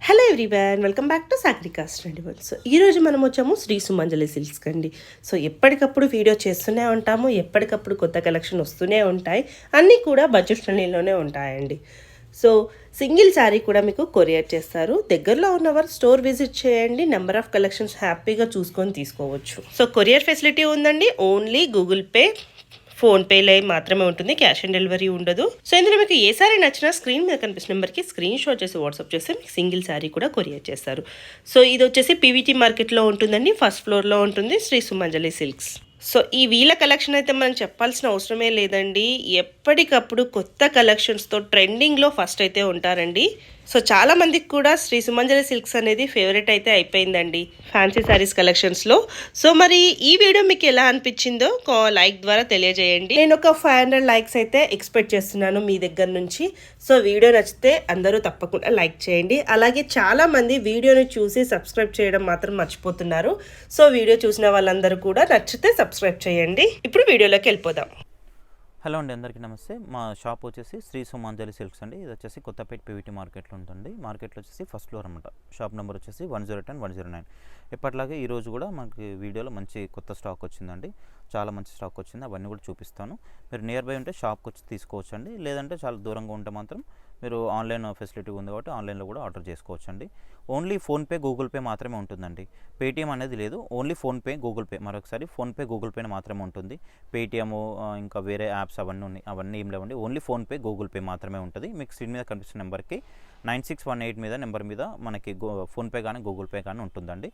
Hello everyone, welcome back to సాగ్రికాస్ట్ 21. So ఈరోజు మనం వచ్చాము శ్రీ సుమంజలి సిల్క్స్కి అండి. సో ఎప్పటికప్పుడు వీడియో చేస్తూనే ఉంటాము, ఎప్పటికప్పుడు కొత్త కలెక్షన్ వస్తూనే ఉంటాయి, అన్నీ కూడా బడ్జెట్ ఫ్రెండ్లీలోనే ఉంటాయండి. సో సింగిల్ శారీ కూడా మీకు కొరియర్ చేస్తారు. దగ్గరలో ఉన్నవారు స్టోర్ విజిట్ చేయండి, నెంబర్ ఆఫ్ కలెక్షన్స్ హ్యాపీగా చూసుకొని తీసుకోవచ్చు. సో కొరియర్ ఫెసిలిటీ ఉందండి, ఓన్లీ గూగుల్ పే ఫోన్పేలో మాత్రమే ఉంటుంది, క్యాష్ ఆన్ డెలివరీ ఉండదు. సో ఇందులో మీకు ఏ సారీ నచ్చినా స్క్రీన్ మీద కనిపిస్తున్న నెంబర్కి స్క్రీన్ షాట్ చేసి వాట్సాప్ చేస్తే మీకు సింగిల్ శారీ కూడా కొరియర్ చేస్తారు. సో ఇది వచ్చేసి పీవీటీ మార్కెట్లో ఉంటుందండి, ఫస్ట్ ఫ్లోర్లో ఉంటుంది శ్రీ సుమంజలి సిల్క్స్. సో ఈ వీళ్ళ కలెక్షన్ అయితే మనం చెప్పాల్సిన అవసరమే లేదండి, ఎప్పటికప్పుడు కొత్త కలెక్షన్స్తో ట్రెండింగ్లో ఫస్ట్ అయితే ఉంటారండి. సో చాలా మందికి కూడా శ్రీ సుమంజలి సిల్క్స్ అనేది ఫేవరెట్ అయితే అయిపోయిందండి ఫ్యాన్సీ శారీస్ కలెక్షన్స్లో. సో మరి ఈ వీడియో మీకు ఎలా అనిపించిందో లైక్ ద్వారా తెలియజేయండి. నేను ఒక 500 లైక్స్ అయితే ఎక్స్పెక్ట్ చేస్తున్నాను మీ దగ్గర నుంచి. సో వీడియో నచ్చితే అందరూ తప్పకుండా లైక్ చేయండి. అలాగే చాలా మంది వీడియోని చూసి సబ్స్క్రైబ్ చేయడం మాత్రం మర్చిపోతున్నారు. సో వీడియో చూసిన వాళ్ళందరూ కూడా నచ్చితే సబ్స్క్రైబ్ చేయండి. ఇప్పుడు వీడియోలోకి వెళ్ళిపోదాం. హలో అండి, అందరికీ నమస్తే. మా షాప్ వచ్చేసి శ్రీ సుమంజలి సిల్క్స్ అండి. ఇది వచ్చేసి కొత్తపేట పీవీటీ మార్కెట్లో ఉంటుంది. మార్కెట్లో వచ్చేసి ఫస్ట్ ఫ్లోర్ అనమాట. షాప్ నెంబర్ వచ్చేసి 108 109. ఎప్పటిలాగే ఈరోజు కూడా మనకి వీడియోలో మంచి కొత్త స్టాక్ వచ్చిందండి, చాలా మంచి స్టాక్ వచ్చింది. అవన్నీ కూడా చూపిస్తాను. మీరు నియర్ బై ఉంటే షాప్కి వచ్చి తీసుకోవచ్చు అండి, లేదంటే చాలా దూరంగా ఉంటే మాత్రం మీరు ఆన్లైన్ ఫెసిలిటీ ఉంది కాబట్టి ఆన్లైన్లో కూడా ఆర్డర్ చేసుకోవచ్చు అండి. ఓన్లీ ఫోన్పే గూగుల్ పే మాత్రమే ఉంటుందండి, పేటీఎం అనేది లేదు. ఓన్లీ ఫోన్పే గూగుల్ పే, మరొకసారి ఫోన్పే గూగుల్ పే మాత్రమే ఉంటుంది. పేటీఎం ఇంకా వేరే యాప్స్ అవన్నీ ఉన్నాయి, అవన్నీ ఏం లేవండి. ఓన్లీ ఫోన్పే గూగుల్ పే మాత్రమే ఉంటుంది. మీకు స్క్రీన్ మీద కనిపిస్తున్న నెంబర్కి 9618 మీద నెంబర్ మీద మనకి ఫోన్పే కానీ గూగుల్ పే కానీ ఉంటుందండి.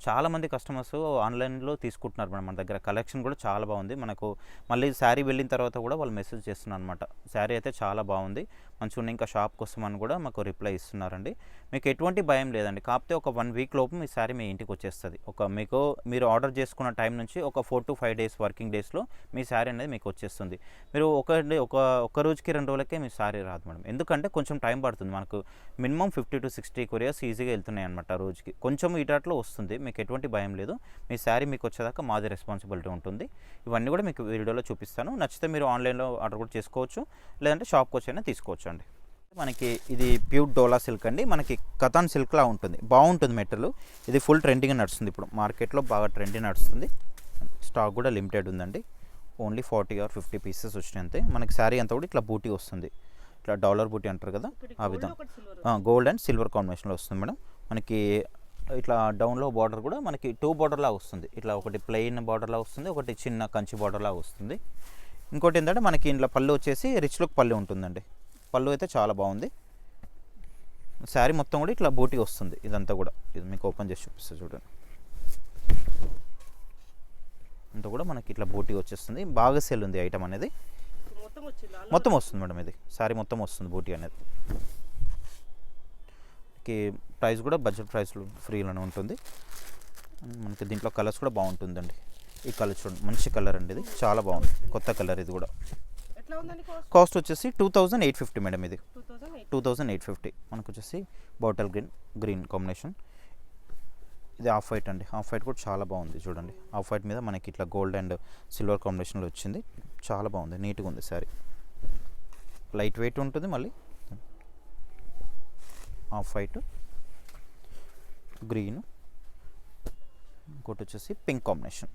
చాలామంది కస్టమర్స్ ఆన్లైన్లో తీసుకుంటున్నారు మన దగ్గర. కలెక్షన్ కూడా చాలా బాగుంది. మనకు మళ్ళీ శారీ వెళ్ళిన తర్వాత కూడా వాళ్ళు మెసేజ్ చేస్తున్నారు అనమాట, శారీ అయితే చాలా బాగుంది, మంచిగా ఇంకా షాప్కి వస్తామని కూడా మాకు రిప్లై ఇస్తున్నారండి. మీకు ఎటువంటి భయం లేదండి, కాకపోతే ఒక 1 వీక్ లోపు మీ శారీ మీ ఇంటికి వచ్చేస్తుంది. మీరు ఆర్డర్ చేసుకున్న టైం నుంచి ఒక 4 to 5 డేస్ వర్కింగ్ డేస్లో మీ శారీ అనేది మీకు వచ్చేస్తుంది. మీరు ఒక రోజుకి 2 రోజులకే మీ శారీ రాదు మేడం, ఎందుకంటే కొంచెం టైం పడుతుంది. మనకు మినిమం 50 to 60 కొరియర్స్ ఈజీగా వెళ్తున్నాయి అనమాట రోజుకి. కొంచెం ఇటాట్లో వస్తుంది, మీకు ఎటువంటి భయం లేదు. మీ శారీ మీకు వచ్చేదాకా మాది రెస్పాన్సిబిలిటీ ఉంటుంది. ఇవన్నీ కూడా మీకు వీడియోలో చూపిస్తాను. నచ్చితే మీరు ఆన్లైన్లో ఆర్డర్ కూడా చేసుకోవచ్చు, లేదంటే షాప్కి వచ్చైనా తీసుకోవచ్చు అండి. మనకి ఇది ప్యూర్ డోలా సిల్క్ అండి, మనకి కథాన్ సిల్క్లా ఉంటుంది, బాగుంటుంది మెటీరియల్. ఇది ఫుల్ ట్రెండింగ్ నడుస్తుంది, ఇప్పుడు మార్కెట్లో బాగా ట్రెండింగ్ నడుస్తుంది. స్టాక్ కూడా లిమిటెడ్ ఉందండి, ఓన్లీ 40 or 50 పీసెస్ వచ్చినాయి అంతే. మనకి శారీ అంతా కూడా ఇట్లా బూటీ వస్తుంది, ఇట్లా డాలర్ బూటీ అంటారు కదా ఆ విధంగా గోల్డ్ అండ్ సిల్వర్ కాంబినేషన్లో వస్తుంది మేడం. మనకి ఇట్లా డౌన్లో బార్డర్ కూడా మనకి 2 బార్డర్లా వస్తుంది, ఇట్లా ఒకటి ప్లెయిన్ బార్డర్లా వస్తుంది, ఒకటి చిన్న కంచి బార్డర్లా వస్తుంది. ఇంకోటి ఏంటంటే మనకి ఇంట్లో పళ్ళు వచ్చేసి రిచ్ లుక్ పళ్ళు ఉంటుందండి. పళ్ళు అయితే చాలా బాగుంది. శారీ మొత్తం కూడా ఇట్లా బూటీ వస్తుంది. ఇదంతా కూడా ఇది మీకు ఓపెన్ చేసి చూపిస్తుంది చూడండి. అంతా కూడా మనకి ఇట్లా బూటీ వచ్చేస్తుంది, బాగా సేల్ ఉంది ఐటమ్ అనేది. మొత్తం వస్తుంది మేడం, ఇది శారీ మొత్తం వస్తుంది బూటీ అనేది. ప్రైస్ కూడా బడ్జెట్ ప్రైస్లో ఫ్రీలోనే ఉంటుంది. మనకి దీంట్లో కలర్స్ కూడా బాగుంటుందండి. ఈ కలర్ చూడండి, మంచి కలర్ అండి, ఇది చాలా బాగుంది, కొత్త కలర్. ఇది కూడా కాస్ట్ వచ్చేసి 2850 మేడం. ఇది 2850. మనకు వచ్చేసి బాటిల్ గ్రీన్ కాంబినేషన్. ఇది ఆఫ్ వైట్ అండి, ఆఫ్ వైట్ కూడా చాలా బాగుంది చూడండి. ఆఫ్ వైట్ మీద మనకి ఇట్లా గోల్డ్ అండ్ సిల్వర్ కాంబినేషన్లో వచ్చింది, చాలా బాగుంది, నీట్గా ఉంది శారీ. లైట్ వెయిట్ ఉంటుంది. మళ్ళీ ఆఫ్ వైట్, గ్రీన్, ఇంకోటి వచ్చేసి పింక్ కాంబినేషన్.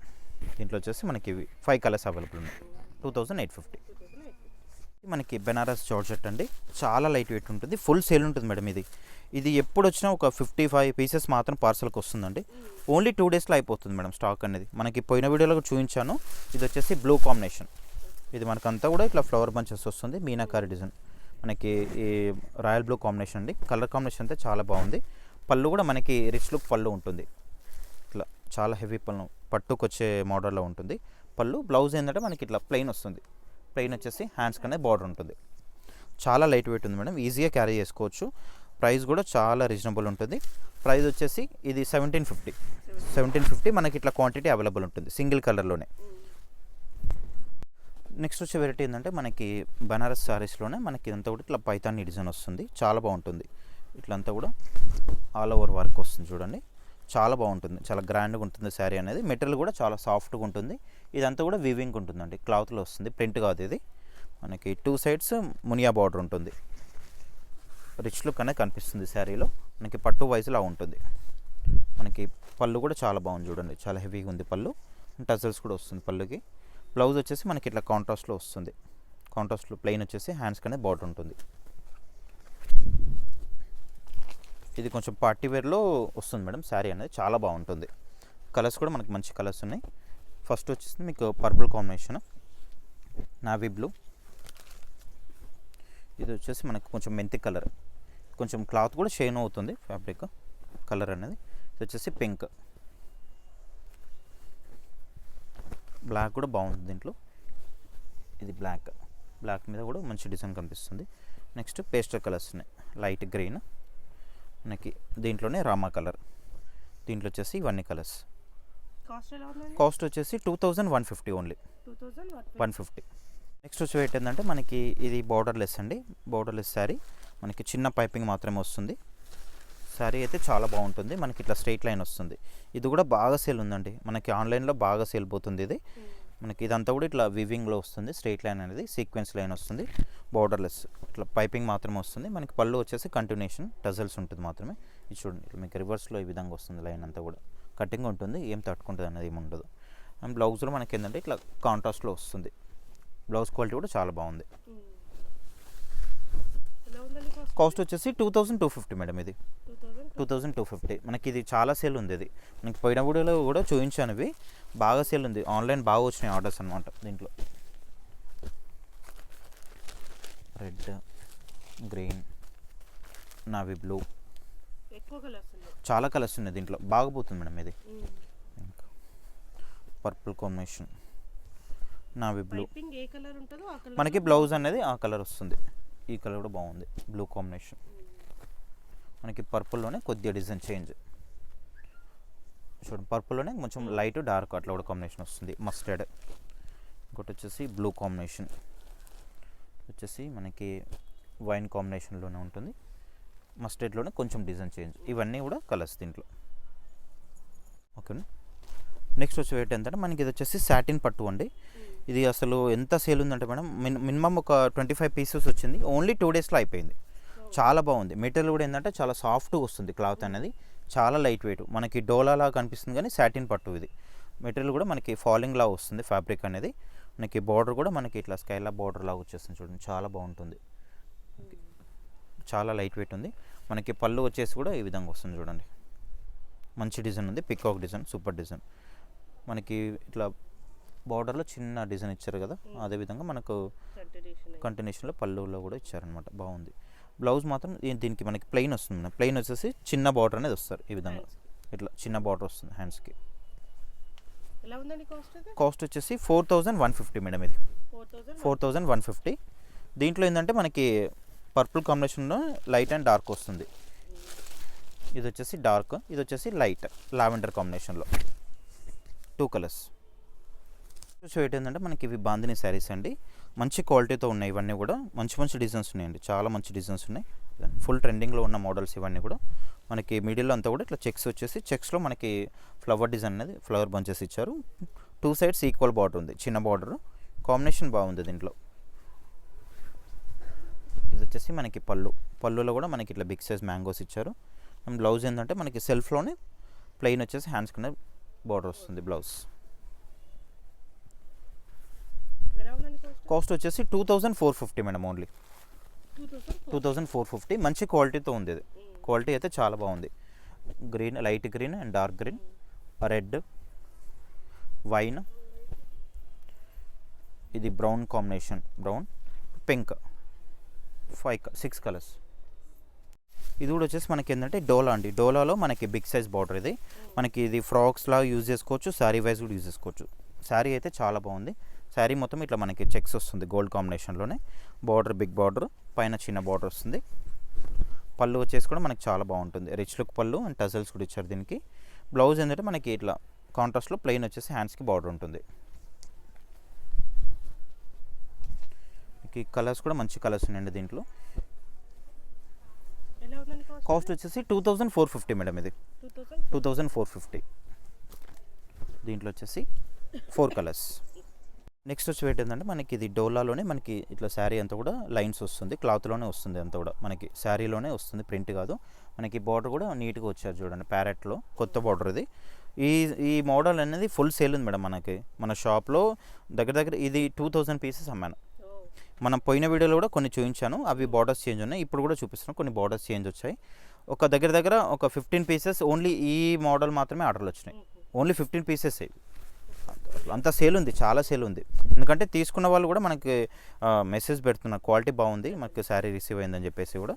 దీంట్లో వచ్చేసి మనకి 5 కలర్స్ అవైలబుల్ ఉన్నాయి. 2850. మనకి బెనారస్ జార్జెట్ అండి, చాలా లైట్ వెయిట్ ఉంటుంది, ఫుల్ సేల్ ఉంటుంది మేడం. ఇది ఎప్పుడు వచ్చినా ఒక 55 పీసెస్ మాత్రం పార్సల్కి వస్తుందండి. ఓన్లీ 2 డేస్లో అయిపోతుంది మేడం స్టాక్ అనేది. మనకి పోయిన వీడియోలో చూపించాను. ఇది వచ్చేసి బ్లూ కాంబినేషన్. ఇది మనకంతా కూడా ఇట్లా ఫ్లవర్ బంచెస్ వస్తుంది, మీనాకారి డిజైన్. మనకి ఈ రాయల్ బ్లూ కాంబినేషన్ అండి, కలర్ కాంబినేషన్ అయితే చాలా బాగుంది. పళ్ళు కూడా మనకి రిచ్ లుక్ పళ్ళు ఉంటుంది, ఇట్లా చాలా హెవీ పళ్ళు, పట్టుకొచ్చే మోడల్లో ఉంటుంది పళ్ళు. బ్లౌజ్ ఏంటంటే మనకి ఇట్లా ప్లెయిన్ వస్తుంది, ప్లెయిన్ వచ్చేసి హ్యాండ్స్ కనే బార్డర్ ఉంటుంది. చాలా లైట్ వెయిట్ ఉంది మేడం, ఈజీగా క్యారీ చేసుకోవచ్చు. ప్రైస్ కూడా చాలా రీజనబుల్ ఉంటుంది. ప్రైస్ వచ్చేసి ఇది 1750. మనకి ఇట్లా క్వాంటిటీ అవైలబుల్ ఉంటుంది సింగిల్ కలర్లోనే. నెక్స్ట్ వచ్చే వెరైటీ ఏంటంటే మనకి బనారస్ శారీస్లోనే మనకి ఇదంతా కూడా ఇట్లా పైతాని డిజైన్ వస్తుంది, చాలా బాగుంటుంది. ఇట్లంతా కూడా ఆల్ ఓవర్ వర్క్ వస్తుంది చూడండి, చాలా బాగుంటుంది, చాలా గ్రాండ్గా ఉంటుంది శారీ అనేది. మెటీరియల్ కూడా చాలా సాఫ్ట్గా ఉంటుంది. ఇదంతా కూడా వీవింగ్ ఉంటుందండి, క్లాత్లో వస్తుంది, ప్రింట్ కాదు ఇది. మనకి 2 సైడ్స్ మునియా బార్డర్ ఉంటుంది. రిచ్ లుక్ అనేది కనిపిస్తుంది శారీలో. మనకి పట్టు వైజ్లా ఉంటుంది. మనకి పళ్ళు కూడా చాలా బాగుంది చూడండి, చాలా హెవీగా ఉంది పళ్ళు. టజల్స్ కూడా వస్తుంది పళ్ళుకి. బ్లౌజ్ వచ్చేసి మనకి ఇట్లా కాంట్రాస్ట్లో వస్తుంది. కాంట్రాస్ట్లో ప్లెయిన్ వచ్చేసి హ్యాండ్స్ అనేది బార్డర్ ఉంటుంది. ఇది కొంచెం పార్టీ వేర్లో వస్తుంది మేడం శారీ అనేది, చాలా బాగుంటుంది. కలర్స్ కూడా మనకి మంచి కలర్స్ ఉన్నాయి. ఫస్ట్ వచ్చేసి మీకు పర్పుల్ కాంబినేషన్, నావీ బ్లూ, ఇది వచ్చేసి మనకు కొంచెం మెంతి కలర్, కొంచెం క్లాత్ కూడా షైన్ అవుతుంది ఫ్యాబ్రిక్ కలర్ అనేది. ఇది వచ్చేసి పింక్, బ్లాక్ కూడా బాగుంది దీంట్లో. ఇది బ్లాక్ మీద కూడా మంచి డిజైన్ కనిపిస్తుంది. నెక్స్ట్ పేస్టల్ కలర్స్ ఉన్నాయి, లైట్ గ్రీన్, మనకి దీంట్లోనే రామా కలర్, దీంట్లో వచ్చేసి ఇవన్నీ కలర్స్. కాస్ట్ వచ్చేసి 2150 ఓన్లీ, 150. నెక్స్ట్ వచ్చి ఏంటంటే మనకి ఇది బార్డర్లెస్ అండి, బార్డర్లెస్ శారీ. మనకి చిన్న పైపింగ్ మాత్రమే వస్తుంది. శారీ అయితే చాలా బాగుంటుంది. మనకి ఇట్లా స్ట్రైట్ లైన్ వస్తుంది. ఇది కూడా బాగా సేల్ ఉందండి, మనకి ఆన్లైన్లో బాగా సేల్ పోతుంది ఇది. మనకి ఇదంతా కూడా ఇట్లా వివింగ్లో వస్తుంది. స్ట్రైట్ లైన్ అనేది సీక్వెన్స్ లైన్ వస్తుంది. బార్డర్లెస్ ఇట్లా పైపింగ్ మాత్రమే వస్తుంది. మనకి పళ్ళు వచ్చేసి కంటిన్యూషన్ టజల్స్ ఉంటుంది మాత్రమే. ఇది చూడండి, మీకు రివర్స్లో ఈ విధంగా వస్తుంది. లైన్ అంతా కూడా కటింగ్ ఉంటుంది, ఏం తట్టుకుంటుంది అనేది ఏమి ఉండదు. అండ్ బ్లౌజ్లో మనకి ఏంటంటే ఇట్లా కాంట్రాస్ట్లో వస్తుంది. బ్లౌజ్ క్వాలిటీ కూడా చాలా బాగుంది. కాస్ట్ వచ్చేసి 2250 మేడం. ఇది 2250. మనకి ఇది చాలా సేల్ ఉంది. ఇది మనకి పోయిన వీడియోలో కూడా చూపించాను, ఇవి బాగా సేల్ ఉంది. ఆన్లైన్ బాగా వచ్చినాయి ఆర్డర్స్ అనమాట. దీంట్లో రెడ్, గ్రీన్, నావీ బ్లూ, చాలా కలర్స్ ఉన్నాయి దీంట్లో, బాగా పోతుంది మేడం. ఇది పర్పుల్ కాంబినేషన్, నావీ బ్లూ, మనకి బ్లౌజ్ అనేది ఆ కలర్ వస్తుంది. ఈ కలర్ కూడా బాగుంది, బ్లూ కాంబినేషన్. మనకి పర్పుల్లోనే కొద్దిగా డిజైన్ చేంజ్ చూడండి, పర్పుల్లోనే కొంచెం లైట్ డార్క్ అట్లా కూడా కాంబినేషన్ వస్తుంది. మస్టర్డ్, ఇంకోటి వచ్చేసి బ్లూ కాంబినేషన్, వచ్చేసి మనకి వైన్ కాంబినేషన్లోనే ఉంటుంది. మస్టర్డ్లోనే కొంచెం డిజైన్ చేంజ్. ఇవన్నీ కూడా కలర్స్ దీంట్లో. ఓకేనా. నెక్స్ట్ వచ్చి ఏంటంటే మనకి ఇది వచ్చేసి సాటిన్ పట్టు అండి. ఇది అసలు ఎంత సేల్ ఉందంటే మేడం, మినిమం ఒక 25 పీసెస్ వచ్చింది. ఓన్లీ 2 డేస్లో అయిపోయింది. చాలా బాగుంది. మెటీరియల్ కూడా ఏంటంటే చాలా సాఫ్ట్గా వస్తుంది. క్లాత్ అనేది చాలా లైట్ వెయిట్, మనకి డోలాలా కనిపిస్తుంది కానీ సాటిన్ పట్టు ఇది. మెటీరియల్ కూడా మనకి ఫాలింగ్ లా వస్తుంది ఫ్యాబ్రిక్ అనేది. మనకి బార్డర్ కూడా మనకి ఇట్లా స్కైలా బార్డర్ లాగా వచ్చేస్తుంది చూడండి, చాలా బాగుంటుంది. చాలా లైట్ వెయిట్ ఉంది. మనకి పళ్ళు వచ్చేసి కూడా ఈ విధంగా వస్తుంది చూడండి, మంచి డిజైన్ ఉంది. Peacock design, super design. మనకి ఇట్లా బార్డర్లో చిన్న డిజైన్ ఇచ్చారు కదా, అదేవిధంగా మనకు కంటిన్యూషన్లో పళ్ళులో కూడా ఇచ్చారనమాట. బాగుంది. బ్లౌజ్ మాత్రం దీనికి మనకి ప్లెయిన్ వస్తుంది. ప్లెయిన్ వచ్చేసి చిన్న బార్డర్ అనేది వస్తారు ఈ విధంగా, ఇట్లా చిన్న బార్డర్ వస్తుంది హ్యాండ్స్కి. కాస్ట్ వచ్చేసి 4150 మేడం. ఇది 4150. దీంట్లో ఏంటంటే మనకి పర్పుల్ కాంబినేషన్లో లైట్ అండ్ డార్క్ వస్తుంది. ఇది వచ్చేసి డార్క్, ఇది వచ్చేసి లైట్ లావెండర్ కాంబినేషన్లో 2 కలర్స్. సో ఏంటంటే మనకి ఇవి బాందిని శారీస్ అండి, మంచి క్వాలిటీతో ఉన్నాయి. ఇవన్నీ కూడా మంచి మంచి డిజైన్స్ ఉన్నాయండి, చాలా మంచి డిజైన్స్ ఉన్నాయి. ఫుల్ ట్రెండింగ్లో ఉన్న మోడల్స్ ఇవన్నీ కూడా. మనకి మిడిల్లో అంతా కూడా ఇట్లా చెక్స్ వచ్చేసి, చెక్స్లో మనకి ఫ్లవర్ డిజైన్ అనేది ఫ్లవర్ బంచెస్ ఇచ్చారు. 2 సైడ్స్ ఈక్వల్ బార్డర్ ఉంది, చిన్న బార్డర్. కాంబినేషన్ బాగుంది దీంట్లో. ఇది వచ్చేసి మనకి పళ్ళులో కూడా మనకి ఇట్లా బిగ్ సైజ్ మ్యాంగోస్ ఇచ్చారు. అండ్ బ్లౌజ్ ఏంటంటే మనకి సెల్ఫ్లోనే ప్లెయిన్ వచ్చేసి హ్యాండ్స్ కింద బార్డర్ వస్తుంది బ్లౌజ్. కాస్ట్ వచ్చేసి 2450 మేడం. ఓన్లీ 2450. మంచి క్వాలిటీతో ఉంది ఇది. క్వాలిటీ అయితే చాలా బాగుంది. Green, light green and dark green, red, wine, ఇది brown combination, brown, pink, 6 colours. ఇది కూడా వచ్చేసి మనకి ఏంటంటే డోలా అండి. డోలాలో మనకి బిగ్ సైజ్ బార్డర్ ఇది. మనకి ఇది ఫ్రాక్స్లా యూజ్ చేసుకోవచ్చు, శారీ వైజ్ కూడా యూజ్ చేసుకోవచ్చు. శారీ అయితే చాలా బాగుంది. శారీ మొత్తం ఇట్లా మనకి చెక్స్ వస్తుంది గోల్డ్ కాంబినేషన్లోనే. బార్డర్ బిగ్ బార్డర్, పైన చిన్న బార్డర్ వస్తుంది. పళ్ళు వచ్చేసి కూడా మనకి చాలా బాగుంటుంది. రిచ్ లుక్ పళ్ళు అండ్ టజల్స్ కూడా ఇచ్చారు దీనికి. బ్లౌజ్ ఏంటంటే మనకి ఇట్లా కాంట్రాస్ట్లో ప్లెయిన్ వచ్చేసి హ్యాండ్స్కి బార్డర్ ఉంటుంది. ఈ కలర్స్ కూడా మంచి కలర్స్ ఉన్నాయండి దీంట్లో. కాస్ట్ వచ్చేసి 2450 మేడం. ఇది 2450. దీంట్లో వచ్చేసి 4 కలర్స్. నెక్స్ట్ వచ్చి ఏంటంటే మనకి ఇది డోలాలోనే మనకి ఇట్లా శారీ అంతా కూడా లైన్స్ వస్తుంది, క్లాత్లోనే వస్తుంది అంతా కూడా మనకి శారీలోనే వస్తుంది, ప్రింట్ కాదు. మనకి బార్డర్ కూడా నీట్గా వచ్చారు చూడండి, ప్యారెట్లో కొత్త బార్డర్ ఇది. ఈ ఈ మోడల్ అనేది ఫుల్ సేల్ ఉంది మేడం మనకి మన షాప్లో. దగ్గర ఇది 2000 పీసెస్ అమ్మాను. మనం పోయిన వీడియోలో కూడా కొన్ని చూపించాను, అవి బార్డర్స్ చేంజ్ ఉన్నాయి. ఇప్పుడు కూడా చూపిస్తున్నాను, కొన్ని బార్డర్స్ చేంజ్ వచ్చాయి. ఒక దగ్గర ఒక 15 పీసెస్ ఓన్లీ ఈ మోడల్ మాత్రమే ఆర్డర్లు వచ్చినాయి. Only 15 pieces. అంత సేల్ ఉంది, చాలా సేల్ ఉంది. ఎందుకంటే తీసుకున్న వాళ్ళు కూడా మనకి మెసేజ్ పెడుతున్నారు, క్వాలిటీ బాగుంది, మనకి శారీ రిసీవ్ అయిందని చెప్పేసి కూడా.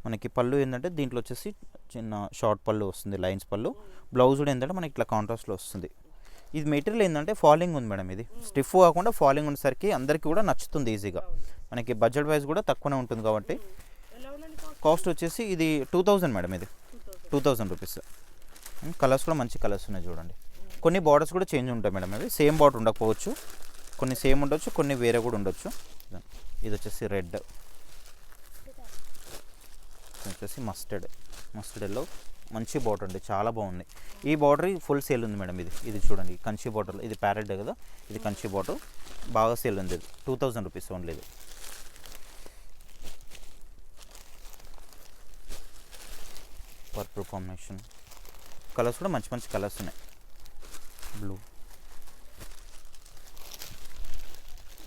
మనకి పళ్ళు ఏంటంటే దీంట్లో వచ్చేసి చిన్న షార్ట్ పళ్ళు వస్తుంది, లైన్స్ పళ్ళు. బ్లౌజ్ కూడా ఏంటంటే మనకి ఇట్లా కాంట్రాస్ట్లో వస్తుంది. ఇది మెటీరియల్ ఏంటంటే ఫాలింగ్ ఉంది మేడం, ఇది స్టిఫ్ కాకుండా ఫాలింగ్ ఉండేసరికి అందరికీ కూడా నచ్చుతుంది ఈజీగా. మనకి బడ్జెట్ వైజ్ కూడా తక్కువనే ఉంటుంది కాబట్టి. కాస్ట్ వచ్చేసి ఇది 2000 మేడం, ఇది 2000 రూపీస్. కలర్స్ కూడా మంచి కలర్స్ ఉన్నాయి చూడండి. కొన్ని బార్డర్స్ కూడా చేంజ్ ఉంటాయి మేడం, అవి సేమ్ బార్డర్ ఉండకపోవచ్చు, కొన్ని సేమ్ ఉండొచ్చు, కొన్ని వేరే కూడా ఉండొచ్చు. ఇది వచ్చేసి రెడ్, వచ్చేసి మస్టర్డ్లో మంచి బార్డర్ అండి, చాలా బాగుంది. ఈ బార్డర్ ఫుల్ సేల్ ఉంది మేడం. ఇది చూడండి, కంచి బార్డర్, ఇది ప్యారెట్ కదా, ఇది కంచి బార్డర్ బాగా సేల్ ఉంది. ఇది 2000 రూపీస్ ఓన్లీ. ఇది పర్పుల్ కాంబినేషన్, కలర్స్ కూడా మంచి కలర్స్ ఉన్నాయి. బ్లూ,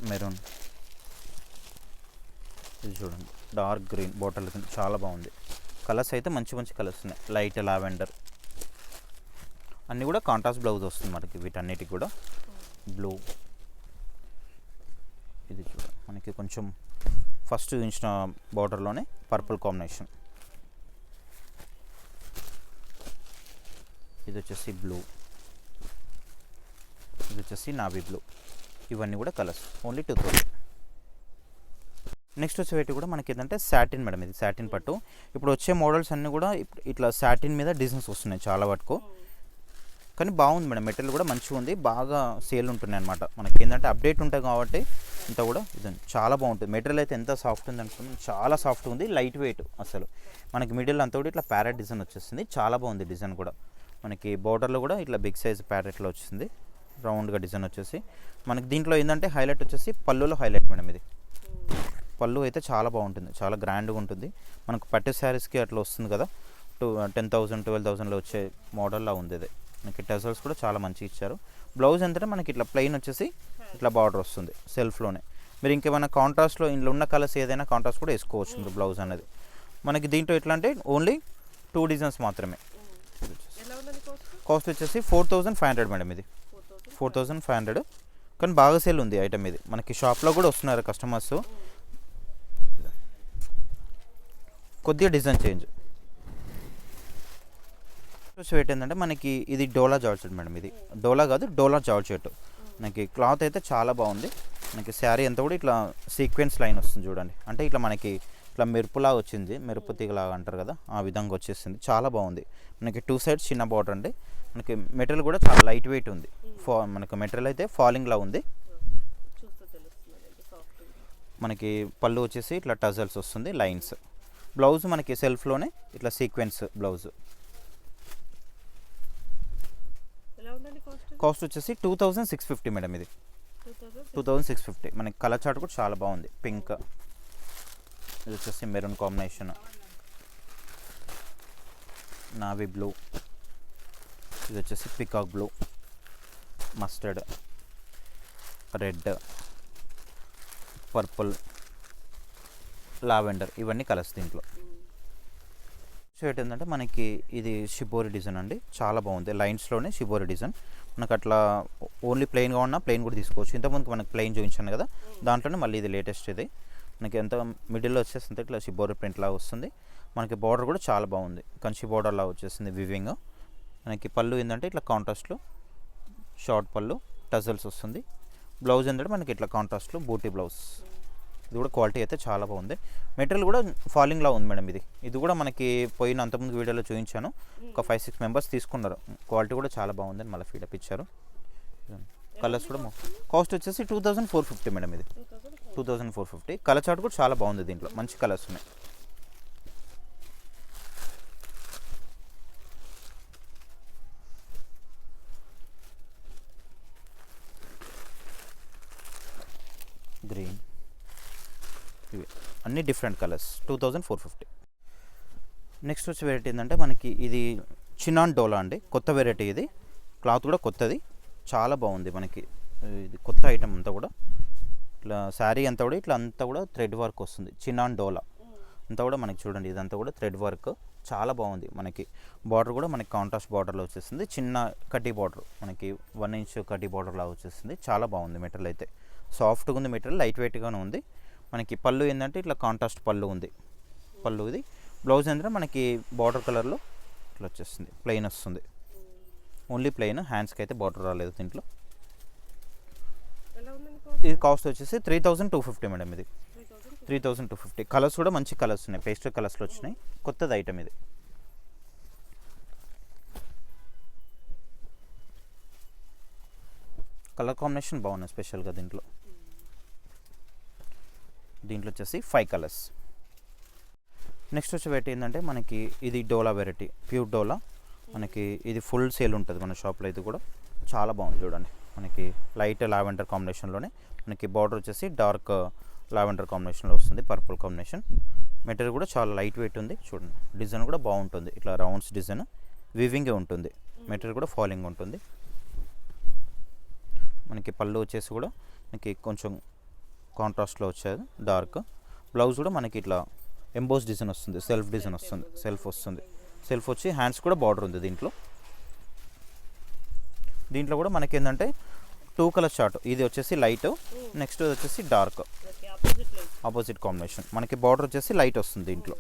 మెరూన్, ఇది చూడండి డార్క్ గ్రీన్ బాటిల్ చాలా బాగుంది. కలర్స్ అయితే మంచి కలర్స్ ఉన్నాయి. లైట్ లావెండర్, అన్నీ కూడా కాంట్రాస్ట్ బ్లౌజ్ వస్తుంది మనకి వీటన్నిటికి కూడా. బ్లూ, ఇది చూడండి మనకి కొంచెం ఫస్ట్ చూపించిన బార్డర్లోనే పర్పుల్ కాంబినేషన్. ఇది వచ్చేసి బ్లూ, ఇది వచ్చేసి నావీ బ్లూ. ఇవన్నీ కూడా కలర్స్ ఓన్లీ 2000. నెక్స్ట్ వచ్చేటి కూడా మనకి ఏంటంటే సాటిన్ మేడం, ఇది సాటిన్ పట్టు. ఇప్పుడు వచ్చే మోడల్స్ అన్నీ కూడా ఇట్లా సాటిన్ మీద డిజైన్స్ వస్తున్నాయి చాలా వరకు. కానీ బాగుంది మేడం, మెటీరియల్ కూడా మంచిగా ఉంది, బాగా సేల్ ఉంటున్నాయి అనమాట. మనకి ఏంటంటే అప్డేట్ ఉంటాయి కాబట్టి ఇంత కూడా ఇది చాలా బాగుంటుంది. మెటీరియల్ అయితే ఎంత సాఫ్ట్ ఉంది అనుకుంటున్నాం, చాలా సాఫ్ట్ ఉంది, లైట్ వెయిట్. అసలు మనకి మిడిల్ అంతా కూడా ఇట్లా ప్యారెట్ డిజైన్ వచ్చేసింది, చాలా బాగుంది డిజైన్ కూడా. మనకి బార్డర్లో కూడా ఇట్లా బిగ్ సైజ్ ప్యారెట్లో వచ్చింది, రౌండ్గా డిజైన్ వచ్చేసి. మనకి దీంట్లో ఏంటంటే హైలైట్ వచ్చేసి పళ్ళులో హైలైట్ మేడం. ఇది పళ్ళు అయితే చాలా బాగుంటుంది, చాలా గ్రాండ్గా ఉంటుంది. మనకు పట్టు శారీస్కి అట్లా వస్తుంది కదా, 10,000 12,000లో వచ్చే మోడల్లో ఉంది ఇది. మనకి టెజల్స్ కూడా చాలా మంచిగా ఇచ్చారు. బ్లౌజ్ ఏంటంటే మనకి ఇట్లా ప్లెయిన్ వచ్చేసి ఇట్లా బార్డర్ వస్తుంది సెల్ఫ్లోనే. మీరు ఇంకేమైనా కాంట్రాస్ట్లో ఇంట్లో ఉన్న కలర్స్ ఏదైనా కాంట్రాస్ట్ కూడా వేసుకోవచ్చు మీరు బ్లౌజ్ అనేది. మనకి దీంట్లో ఎట్లా అంటే ఓన్లీ 2 డిజైన్స్ మాత్రమే. కాస్ట్ వచ్చేసి 4500 మేడం, ఇది 4500. కానీ బాగా సేల్ ఉంది ఐటమ్ ఇది. మనకి షాప్లో కూడా వస్తున్నారు కస్టమర్స్. కొద్దిగా డిజైన్ చేంజ్ ఏంటంటే మనకి ఇది డోలా జార్జెట్ మేడం. ఇది డోలా కాదు, డోలా జార్జెట్. మనకి క్లాత్ అయితే చాలా బాగుంది. మనకి శారీ అంతా కూడా ఇట్లా సీక్వెన్స్ లైన్ వస్తుంది చూడండి, అంటే ఇట్లా మనకి ఇట్లా మెరుపులాగా వచ్చింది, మెరుపు తీగలాగా అంటారు కదా, ఆ విధంగా వచ్చేసింది, చాలా బాగుంది. మనకి 2 సైడ్స్ చిన్న బార్డర్ అండి. మనకి మెటీరియల్ కూడా చాలా లైట్ వెయిట్ ఉంది. మనకి మెటీరియల్ అయితే ఫాలింగ్లా ఉంది. మనకి పళ్ళు వచ్చేసి ఇట్లా టజల్స్ వస్తుంది, లైన్స్. బ్లౌజ్ మనకి సెల్ఫ్లోనే ఇట్లా సీక్వెన్స్ బ్లౌజ్. కాస్ట్ వచ్చేసి 2650 మేడం, ఇది 2650. మనకి కలర్ చార్ట్ కూడా చాలా బాగుంది, పింక్, ఇది వచ్చేసి మెరూన్ కాంబినేషన్, నావీ బ్లూ, ఇది వచ్చేసి peacock blue, mustard, red, purple, lavender, ఇవన్నీ కలర్స్ దీంట్లో. సో ఏంటంటే మనకి ఇది షిబోరి డిజైన్ అండి, చాలా బాగుంది. లైన్స్లోనే షిబోరి డిజైన్. మనకు అట్లా ఓన్లీ ప్లెయిన్గా ఉన్నా ప్లెయిన్ కూడా తీసుకోవచ్చు. ఇంతకుముందు మనకి ప్లెయిన్ చూపించాను కదా, దాంట్లోనే మళ్ళీ ఇది లేటెస్ట్. ఇది మనకి ఎంత మిడిల్లో వచ్చేసింది ఇట్లా షిబోరి ప్రింట్ లాగా వస్తుంది. మనకి బార్డర్ కూడా చాలా బాగుంది, కంచి బార్డర్ లాగా వచ్చేసింది వివింగ్. మనకి పళ్ళు ఏంటంటే ఇట్లా కాంట్రాస్ట్లో షార్ట్ పళ్ళు, టజల్స్ వస్తుంది. బ్లౌజ్ ఏంటంటే మనకి ఇట్లా కాంట్రాస్ట్లో బూటీ బ్లౌజ్. ఇది కూడా క్వాలిటీ అయితే చాలా బాగుంది. మెటీరియల్ కూడా ఫాలింగ్లా ఉంది మేడం. ఇది కూడా మనకి పోయిన అంతకుముందు వీడియోలో చూపించాను, ఒక 5-6 మెంబర్స్ తీసుకున్నారు. క్వాలిటీ కూడా చాలా బాగుందని మళ్ళీ ఫీడప్ ఇచ్చారు. కలర్స్ కూడా కాస్ట్ వచ్చేసి 2450 మేడం, ఇది 2450. కలర్ చార్ట్ కూడా చాలా బాగుంది, దీంట్లో మంచి కలర్స్ ఉన్నాయి. గ్రీన్, ఇవి అన్ని డిఫరెంట్ కలర్స్ 2450. నెక్స్ట్ వచ్చే వెరైటీ ఏంటంటే మనకి ఇది చినాన్ డోలా అండి, కొత్త వెరైటీ ఇది. క్లాత్ కూడా కొత్తది, చాలా బాగుంది. మనకి ఇది కొత్త ఐటమ్ అంతా కూడా. ఇట్లా శారీ అంతా కూడా ఇట్లా అంతా కూడా థ్రెడ్ వర్క్ వస్తుంది. చినాన్ డోలా అంతా కూడా మనకి చూడండి, ఇదంతా కూడా థ్రెడ్ వర్క్ చాలా బాగుంది. మనకి బార్డర్ కూడా మనకి కాంట్రాస్ట్ బార్డర్లో వచ్చేస్తుంది. చిన్న కడ్డీ బార్డర్, మనకి 1 ఇంచ్ కడ్డీ బార్డర్ లాగా వచ్చేస్తుంది. చాలా బాగుంది. మెటీరియల్ అయితే సాఫ్ట్గా ఉంది, మెటీరియల్ లైట్ వెయిట్గానే ఉంది. మనకి పళ్ళు ఏంటంటే ఇట్లా కాంట్రాస్ట్ పళ్ళు ఉంది. పళ్ళు ఇది. బ్లౌజ్ ఏంటంటే మనకి బార్డర్ కలర్లో ఇట్లా వచ్చేస్తుంది, ప్లెయిన్ వస్తుంది. ఓన్లీ ప్లెయిన్, హ్యాండ్స్కి అయితే బార్డర్ రాలేదు దీంట్లో. ఇది కాస్ట్ వచ్చేసి 3250 మేడం. ఇది 3250. కలర్స్ కూడా మంచి కలర్స్ ఉన్నాయి, పేస్టల్ కలర్స్లో వచ్చినాయి. కొత్తది ఐటమ్ ఇది. కలర్ కాంబినేషన్ బాగున్నాయి స్పెషల్గా దీంట్లో. దీంట్లో వచ్చేసి 5 కలర్స్. నెక్స్ట్ వచ్చే వెరైటీ ఏంటంటే మనకి ఇది డోలా వెరైటీ, ప్యూర్ డోలా. మనకి ఇది ఫుల్ సేల్ ఉంటుంది మన షాప్లో. ఇది కూడా చాలా బాగుంది చూడండి. మనకి లైట్ లావెండర్ కాంబినేషన్లోనే మనకి బార్డర్ వచ్చేసి డార్క్ లావెండర్ కాంబినేషన్లో వస్తుంది, పర్పుల్ కాంబినేషన్. మెటీరియల్ కూడా చాలా లైట్ వెయిట్ ఉంది చూడండి. డిజైన్ కూడా బాగుంటుంది, ఇట్లా రౌండ్స్ డిజైన్, వీవింగే ఉంటుంది. మెటీరియల్ కూడా ఫాలింగ్ ఉంటుంది. మనకి పళ్ళు వచ్చేసి కూడా మనకి కొంచెం కాంట్రాస్ట్లో వచ్చేది డార్క్. బ్లౌజ్ కూడా మనకి ఇట్లా ఎంబోస్ డిజైన్ వస్తుంది, సెల్ఫ్ డిజైన్ వస్తుంది, సెల్ఫ్ వస్తుంది. సెల్ఫ్ వచ్చి హ్యాండ్స్ కూడా బార్డర్ ఉంది దీంట్లో. దీంట్లో కూడా మనకి ఏంటంటే 2 కలర్ చార్ట్. ఇది వచ్చేసి లైట్, నెక్స్ట్ వచ్చేసి డార్క్, ఆపోజిట్ కాంబినేషన్. మనకి బార్డర్ వచ్చేసి లైట్ వస్తుంది దీంట్లో.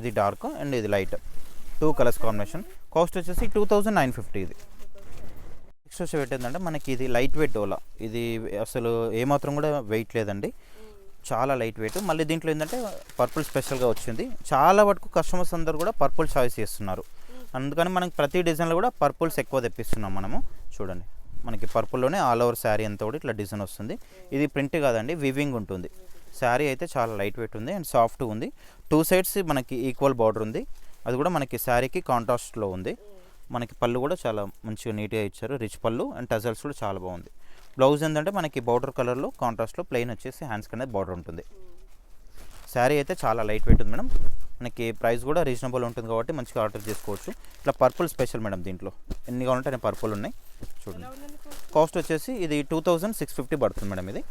ఇది డార్క్ అండ్ ఇది లైట్, 2 కలర్స్ కాంబినేషన్. కాస్ట్ వచ్చేసి 2950 ఇది. నెక్స్ట్ వచ్చి వెయిట్ ఏంటంటే మనకి ఇది లైట్ వెయిట్ డోలా. ఇది అసలు ఏమాత్రం కూడా వెయిట్ లేదండి, చాలా లైట్ వెయిట్. మళ్ళీ దీంట్లో ఏంటంటే పర్పుల్ స్పెషల్గా వచ్చింది. చాలా వరకు కస్టమర్స్ అందరూ కూడా పర్పుల్ చాయిస్ చేస్తున్నారు. అందుకని మనకి ప్రతి డిజైన్లో కూడా పర్పుల్స్ ఎక్కువ తెప్పిస్తున్నాం మనము. చూడండి, మనకి పర్పుల్లోనే ఆల్ ఓవర్ శారీ అంతా కూడా ఇట్లా డిజైన్ వస్తుంది. ఇది ప్రింట్ కాదండి, వివింగ్ ఉంటుంది. శారీ అయితే చాలా లైట్ వెయిట్ ఉంది అండ్ సాఫ్ట్ ఉంది. 2 సైడ్స్ మనకి ఈక్వల్ బార్డర్ ఉంది. అది కూడా మనకి శారీకి కాంట్రాస్ట్లో ఉంది. మనకి పళ్ళు కూడా చాలా మంచిగా నీట్గా ఇచ్చారు, రిచ్ పళ్ళు అండ్ టజల్స్ కూడా చాలా బాగుంది. బ్లౌజ్ ఏంటంటే మనకి బార్డర్ కలర్లో కాంట్రాస్ట్లో ప్లెయిన్ వచ్చేసి హ్యాండ్స్కి అనేది బార్డర్ ఉంటుంది. శారీ అయితే చాలా లైట్ వెయిట్ ఉంది మేడం. మనకి ప్రైస్ కూడా రీజనబుల్ ఉంటుంది కాబట్టి మంచిగా ఆర్డర్ చేసుకోవచ్చు. ఇట్లా పర్పుల్ స్పెషల్ మేడం. దీంట్లో ఎన్ని కావాలంటే నేను పర్పుల్ ఉన్నాయి చూడండి. కాస్ట్ వచ్చేసి ఇది 2650 పడుతుంది మేడం. ఇది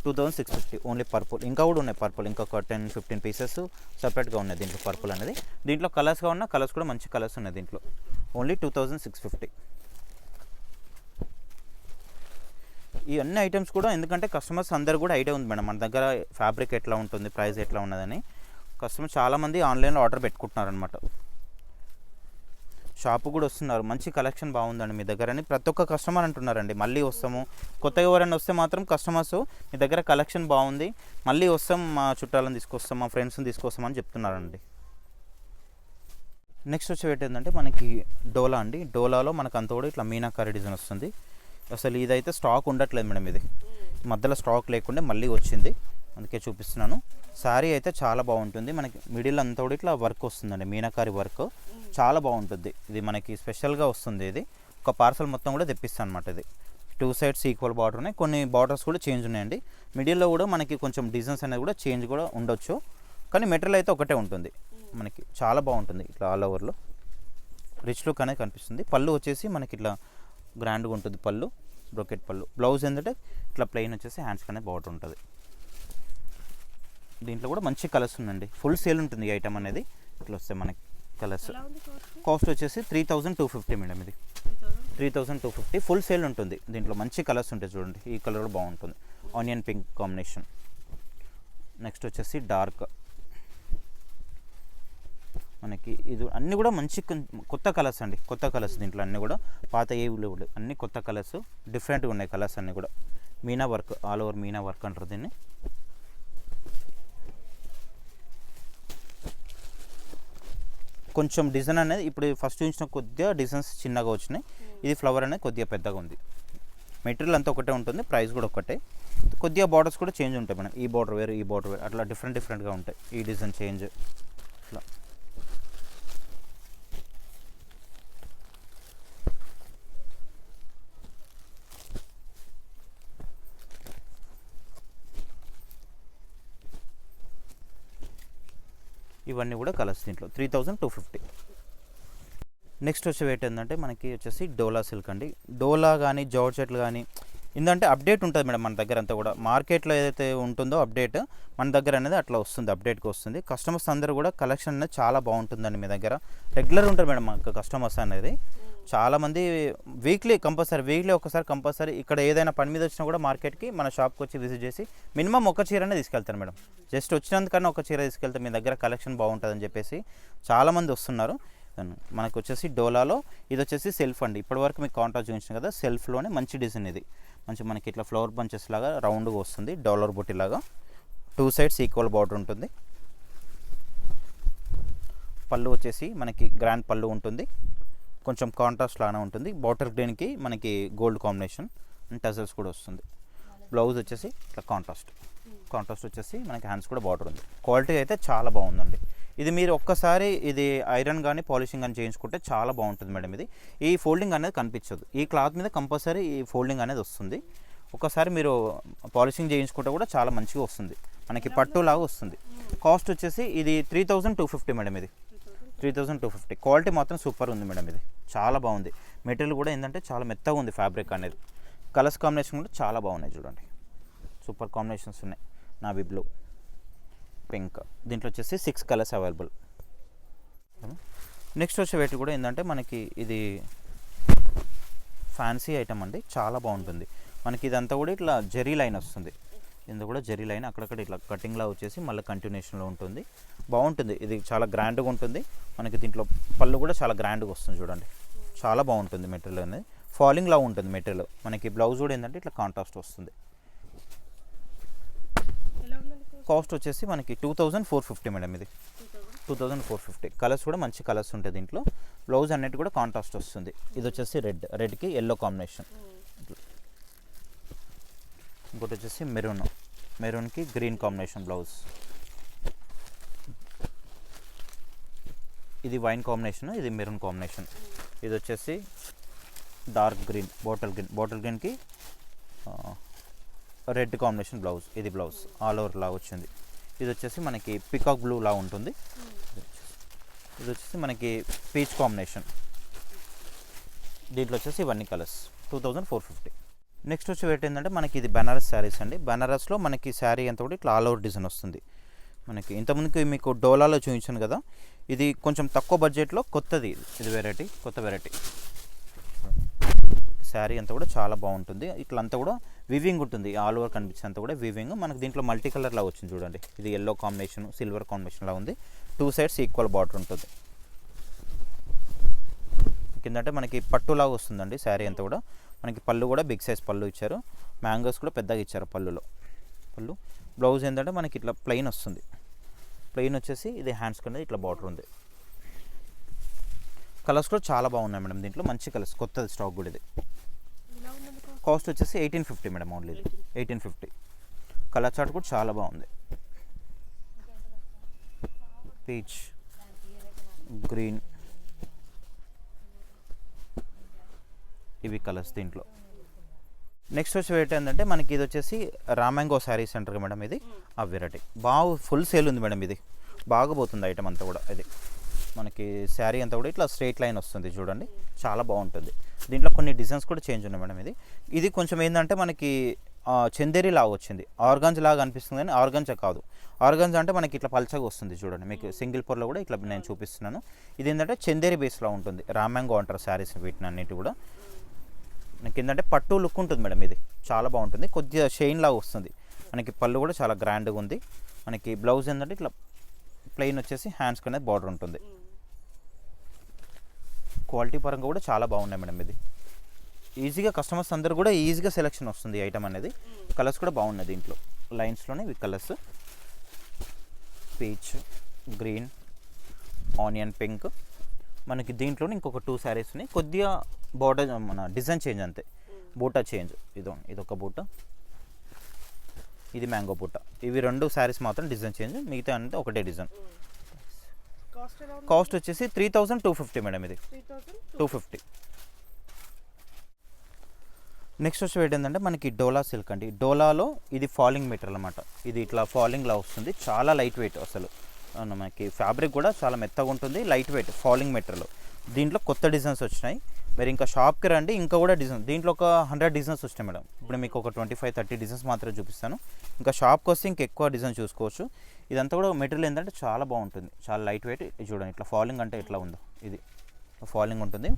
2650 ఓన్లీ పర్పుల్. ఇంకా కూడా ఉన్నాయి పర్పుల్, ఇంకొక 10-15 పీసెస్ సపరేట్గా ఉన్నాయి దీంట్లో పర్పుల్ అనేది. దీంట్లో కలర్స్గా ఉన్న కలర్స్ కూడా మంచి కలర్స్ ఉన్నాయి దీంట్లో. ఓన్లీ 2650. ఈ అన్ని ఐటమ్స్ కూడా ఎందుకంటే కస్టమర్స్ అందరు కూడా ఐడియా ఉంది మేడం మన దగ్గర ఫ్యాబ్రిక్ ఎట్లా ఉంటుంది, ప్రైస్ ఎట్లా ఉన్నదని. కస్టమర్ చాలామంది ఆన్లైన్లో ఆర్డర్ పెట్టుకుంటున్నారు అనమాట. షాపు కూడా వస్తున్నారు, మంచి కలెక్షన్ బాగుందండి మీ దగ్గర అని ప్రతి ఒక్క కస్టమర్ అంటున్నారండి. మళ్ళీ వస్తాము, కొత్తగా ఎవరైనా వస్తే మాత్రం కస్టమర్స్ మీ దగ్గర కలెక్షన్ బాగుంది, మళ్ళీ వస్తాం, మా చుట్టాలను తీసుకొస్తాం, మా ఫ్రెండ్స్ని తీసుకొస్తామని చెప్తున్నారండి. నెక్స్ట్ వచ్చే ఏంటంటే మనకి డోలా అండి. డోలాలో మనకు అంతా కూడా ఇట్లా మీనాకారి డిజైన్ వస్తుంది. అసలు ఇదైతే స్టాక్ ఉండట్లేదు మేడం. ఇది మధ్యలో స్టాక్ లేకుండా మళ్ళీ వచ్చింది, అందుకే చూపిస్తున్నాను. శారీ అయితే చాలా బాగుంటుంది. మనకి మిడిల్ అంతా కూడా ఇట్లా వర్క్ వస్తుందండి, మీనాకారి వర్క్ చాలా బాగుంటుంది. ఇది మనకి స్పెషల్గా వస్తుంది. ఇది ఒక పార్సల్ మొత్తం కూడా తెప్పిస్తాను అనమాట. ఇది 2 సైడ్స్ ఈక్వల్ బార్డర్ ఉన్నాయి, కొన్ని బార్డర్స్ కూడా చేంజ్ ఉన్నాయండి. మిడిల్లో కూడా మనకి కొంచెం డిజైన్స్ అనేది కూడా చేంజ్ కూడా ఉండొచ్చు, కానీ మెటీరియల్ అయితే ఒకటే ఉంటుంది. మనకి చాలా బాగుంటుంది. ఇట్లా ఆల్ ఓవర్లో రిచ్ లుక్ అనేది కనిపిస్తుంది. పళ్ళు వచ్చేసి మనకి ఇట్లా గ్రాండ్గా ఉంటుంది పళ్ళు, బ్రోకెట్ పళ్ళు. బ్లౌజ్ ఏంటంటే ఇట్లా ప్లెయిన్ వచ్చేసి హ్యాండ్స్ అనేది బార్డర్ ఉంటుంది. దీంట్లో కూడా మంచి కలర్స్ ఉందండి, ఫుల్ సేల్ ఉంటుంది ఈ ఐటమ్ అనేది. ఇట్లా వస్తాయి మనకి కలర్స్. కాస్ట్ వచ్చేసి 3250 మేడం. ఇది 3250 ఫుల్ సేల్ ఉంటుంది. దీంట్లో మంచి కలర్స్ ఉంటాయి చూడండి. ఈ కలర్ కూడా బాగుంటుంది, ఆనియన్ పింక్ కాంబినేషన్. నెక్స్ట్ వచ్చేసి డార్క్. మనకి ఇది అన్నీ కూడా మంచి కొత్త కలర్స్ అండి, కొత్త కలర్స్. దీంట్లో అన్నీ కూడా పాత ఏవి లేవు, అన్నీ కొత్త కలర్స్, డిఫరెంట్గా ఉన్నాయి కలర్స్ అన్నీ కూడా. Meena work, all over Meena work అంటారు దీన్ని. కొంచెం డిజైన్ అనేది ఇప్పుడు ఫస్ట్ చూసిన కొద్దిగా డిజైన్స్ చిన్నగా వచ్చినాయి. ఇది ఫ్లవర్ అనేది కొద్దిగా పెద్దగా ఉంది. మెటీరియల్ అంతా ఒకటే ఉంటుంది, ప్రైస్ కూడా ఒకటే. కొద్దిగా బార్డర్స్ కూడా చేంజ్ ఉంటాయి మేడం. ఈ బార్డర్ వేరు, ఈ బార్డర్ వేరు, అట్లా డిఫరెంట్గా ఉంటాయి. ఈ డిజైన్ చేంజ్ ఇట్లా. ఇవన్నీ కూడా కలర్స్ దీంట్లో 3250. నెక్స్ట్ వచ్చే వెయిట్ ఏంటంటే మనకి వచ్చేసి డోలా సిల్క్ అండి. డోలా కానీ జార్జెట్లు కానీ ఏంటంటే అప్డేట్ ఉంటుంది మేడం మన దగ్గర అంతా కూడా. మార్కెట్లో ఏదైతే ఉంటుందో అప్డేట్ మన దగ్గర అనేది అట్లా వస్తుంది, అప్డేట్కి వస్తుంది. కస్టమర్స్ అందరూ కూడా కలెక్షన్ అనేది చాలా బాగుంటుందండి మీ దగ్గర. రెగ్యులర్ ఉంటారు మేడం మాకు కస్టమర్స్ అనేది. చాలామంది వీక్లీ ఒకసారి కంపల్సరీ ఇక్కడ ఏదైనా పని మీద వచ్చినా కూడా మార్కెట్కి మన షాప్కి వచ్చి విజిట్ చేసి మినిమం ఒక చీరనే తీసుకెళ్తారు మేడం. జస్ట్ వచ్చినందుకన్నా ఒక చీర తీసుకెళ్తే మీ దగ్గర కలెక్షన్ బాగుంటుందని చెప్పేసి చాలామంది వస్తున్నారు. మనకు వచ్చేసి డోలాలో ఇది వచ్చేసి సెల్ఫ్ అండి. ఇప్పటివరకు మీకు కాంట్రాస్ట్ చూపించాను కదా, సెల్ఫ్లోనే మంచి డిజైన్ ఇది. మంచి మనకి ఇట్లా ఫ్లవర్ బంచెస్ లాగా రౌండ్గా వస్తుంది, డాలర్ బొట్టి లాగా. 2 సైడ్స్ ఈక్వల్ బార్డర్ ఉంటుంది. పళ్ళు వచ్చేసి మనకి గ్రాండ్ పళ్ళు ఉంటుంది, కొంచెం కాంట్రాస్ట్ లానే ఉంటుంది. బాటిల్ గ్రీన్కి మనకి గోల్డ్ కాంబినేషన్ అండ్ టజల్స్ కూడా వస్తుంది. బ్లౌజ్ వచ్చేసి ఇట్లా కాంట్రాస్ట్ వచ్చేసి మనకి హ్యాండ్స్ కూడా బార్డర్ ఉంది. క్వాలిటీ అయితే చాలా బాగుందండి. ఇది మీరు ఒక్కసారి ఇది ఐరన్ కానీ పాలిషింగ్ కానీ చేయించుకుంటే చాలా బాగుంటుంది మేడం. ఇది ఈ ఫోల్డింగ్ అనేది కనిపించదు, ఈ క్లాత్ మీద కంపల్సరీ ఈ ఫోల్డింగ్ అనేది వస్తుంది. ఒకసారి మీరు పాలిషింగ్ చేయించుకుంటే కూడా చాలా మంచిగా వస్తుంది, మనకి పట్టులాగా వస్తుంది. కాస్ట్ వచ్చేసి ఇది 3250 మేడం. ఇది 3250. క్వాలిటీ మాత్రం సూపర్ ఉంది మేడం. ఇది చాలా బాగుంది. మెటీరియల్ కూడా ఏంటంటే చాలా మెత్తగా ఉంది ఫ్యాబ్రిక్ అనేది. కలర్స్ కాంబినేషన్ కూడా చాలా బాగున్నాయి చూడండి, సూపర్ కాంబినేషన్స్ ఉన్నాయి. నావీ బ్లూ, పింక్, దీంట్లో వచ్చేసి 6 కలర్స్ అవైలబుల్. నెక్స్ట్ వచ్చే వెయిట్ కూడా ఏంటంటే మనకి ఇది ఫ్యాన్సీ ఐటమ్ అండి, చాలా బాగుంటుంది. మనకి ఇదంతా కూడా ఇట్లా జెరీ లైన్ వస్తుంది, ఇందులో కూడా జెరీ లైన్ అక్కడక్కడ ఇట్లా కటింగ్లా వచ్చేసి మళ్ళీ కంటిన్యూషన్లో ఉంటుంది. బాగుంటుంది, ఇది చాలా గ్రాండ్గా ఉంటుంది. మనకి దీంట్లో పళ్ళు కూడా చాలా గ్రాండ్గా వస్తుంది చూడండి, చాలా బాగుంటుంది. మెటీరియల్ అనేది ఫాలింగ్లా ఉంటుంది మెటీరియల్. మనకి బ్లౌజ్ కూడా ఏంటంటే ఇట్లా కాంట్రాస్ట్ వస్తుంది. కాస్ట్ వచ్చేసి మనకి 2450 మేడం. ఇది 2450. కలర్స్ కూడా మంచి కలర్స్ ఉంటాయి దీంట్లో. బ్లౌజ్ అన్నిటి కూడా కాంట్రాస్ట్ వస్తుంది. ఇది వచ్చేసి రెడ్కి ఎల్లో కాంబినేషన్. ఇంకోటి వచ్చేసి మెరూన్కి గ్రీన్ కాంబినేషన్ బ్లౌజ్. ఇది వైన్ కాంబినేషన్, ఇది మెరూన్ కాంబినేషన్. ఇది వచ్చేసి డార్క్ గ్రీన్, బాటిల్ గ్రీన్కి రెడ్ కాంబినేషన్ బ్లౌజ్. ఇది బ్లౌజ్ ఆల్ ఓవర్ లా వచ్చింది. ఇది వచ్చేసి మనకి పికాక్ బ్లూ లా ఉంటుంది. ఇది వచ్చేసి మనకి పీచ్ కాంబినేషన్. దీంట్లో వచ్చేసి ఇవన్నీ కలర్స్ 2450. నెక్స్ట్ వచ్చి వెయిట్ ఏంటంటే మనకి ఇది బనారస్ శారీస్ అండి. బనారస్లో మనకి శారీ అంతా కూడా ఇట్లా ఆల్ ఓవర్ డిజైన్ వస్తుంది. మనకి ఇంతకుముందుకి మీకు డోలాలో చూపించాను కదా, ఇది కొంచెం తక్కువ బడ్జెట్లో కొత్తది. ఇది వెరైటీ, కొత్త వెరైటీ. శారీ అంతా కూడా చాలా బాగుంటుంది. ఇట్లా అంతా కూడా వివింగ్ ఉంటుంది, ఆల్ ఓవర్ కనిపించేంత కూడా వివింగ్. మనకు దీంట్లో మల్టీ కలర్లా వచ్చింది చూడండి. ఇది ఎల్లో కాంబినేషన్, సిల్వర్ కాంబినేషన్లా ఉంది. 2 సైడ్స్ ఈక్వల్ బార్డర్ ఉంటుంది. కిందంటే మనకి పట్టులాగా వస్తుందండి శారీ అంతా కూడా. మనకి పళ్ళు కూడా బిగ్ సైజ్ పళ్ళు ఇచ్చారు, మ్యాంగోస్ కూడా పెద్దగా ఇచ్చారు పళ్ళు. బ్లౌజ్ ఏంటంటే మనకి ఇట్లా ప్లెయిన్ వస్తుంది. ప్లెయిన్ వచ్చేసి ఇది హ్యాండ్స్ కింద ఇట్లా బార్డర్ ఉంది. కలర్స్ కూడా చాలా బాగున్నాయి మేడం. దీంట్లో మంచి కలర్స్, కొత్తది స్టాక్ కూడా. ఇది కాస్ట్ వచ్చేసి 1850 మేడం. ఓన్లీ ఇది 1850. కలర్ చార్ట్ కూడా చాలా బాగుంది. పీచ్, గ్రీన్, ఇవి కలర్స్ దీంట్లో. నెక్స్ట్ వచ్చి వెయిట్ ఏంటంటే మనకి ఇది వచ్చేసి రామాంగో శారీస్ అంటారు మేడం. ఇది ఆ వెరైటీ బాగా ఫుల్ సేల్ ఉంది మేడం. ఇది బాగా పోతుంది ఐటమ్ అంతా కూడా. ఇది మనకి శారీ అంతా కూడా ఇట్లా స్ట్రైట్ లైన్ వస్తుంది చూడండి, చాలా బాగుంటుంది. దీంట్లో కొన్ని డిజైన్స్ కూడా చేంజ్ ఉన్నాయి మేడం. ఇది కొంచెం ఏంటంటే మనకి చందేరి లాగా వచ్చింది, ఆర్గాన్స్ లాగా అనిపిస్తుంది కానీ ఆర్గాన్స్ కాదు. ఆర్గాన్స్ అంటే మనకి ఇట్లా పల్చగా వస్తుంది చూడండి. మీకు సింగిల్ పొరలో కూడా ఇట్లా నేను చూపిస్తున్నాను. ఇది ఏంటంటే చందేరి బేస్లో ఉంటుంది. రామాంగో అంటారు శారీస్ వీటిని అన్నిటి కూడా. మనకి ఏంటంటే పట్టు లుక్ ఉంటుంది మేడం. ఇది చాలా బాగుంటుంది, కొద్దిగా షైన్ లాగా వస్తుంది. మనకి పళ్ళు కూడా చాలా గ్రాండ్గా ఉంది. మనకి బ్లౌజ్ ఏంటంటే ఇట్లా ప్లెయిన్ వచ్చేసి హ్యాండ్స్ అనేది బార్డర్ ఉంటుంది. క్వాలిటీ పరంగా కూడా చాలా బాగున్నాయి మేడం. ఇది ఈజీగా కస్టమర్స్ అందరూ కూడా ఈజీగా సెలెక్షన్ వస్తుంది ఈ ఐటమ్ అనేది. కలర్స్ కూడా బాగున్నాయి దీంట్లో. లైన్స్లోనే ఇవి colours peach, green, onion pink. మనకి దీంట్లోనే ఇంకొక 2 శారీస్ ఉన్నాయి. కొద్దిగా బార్డర్ మన డిజైన్ చేంజ్ అంతే, బూటా చేంజ్. ఇదొక బూటా, ఇది మ్యాంగో బూటా. ఇవి 2 శారీస్ మాత్రం డిజైన్ చేంజ్, మిగతా అంటే ఒకటే డిజైన్. కాస్ట్ వచ్చేసి 3250 మేడం. ఇది 250. నెక్స్ట్ వచ్చి ఏంటంటే మనకి డోలా సిల్క్ అండి. డోలాలో ఇది ఫాలింగ్ మెటీరియల్ అనమాట. ఇది ఇట్లా ఫాలింగ్లా వస్తుంది, చాలా లైట్ వెయిట్. అసలు మనకి ఫ్యాబ్రిక్ కూడా చాలా మెత్తగా ఉంటుంది, లైట్ వెయిట్ ఫాలింగ్ మెటీరియల్. దీంట్లో కొత్త డిజైన్స్ వచ్చినాయి. మీరు ఇంకా షాప్కి రండి, ఇంకా కూడా డిజైన్ దీంట్లో ఒక 100 డిజైన్స్ వచ్చినాయి మేడం. ఇప్పుడు మీకు ఒక 25-30 డిజైన్స్ మాత్రమే చూపిస్తాను. ఇంకా షాప్కి వస్తే ఇంకా ఎక్కువ డిజైన్ చూసుకోవచ్చు. ఇదంతా కూడా మెటీరియల్ ఏంటంటే చాలా బాగుంటుంది, చాలా లైట్ వెయిట్. చూడండి ఇట్లా ఫాలింగ్ అంటే ఎట్లా ఉందో, ఇది ఫాలింగ్ ఉంటుంది.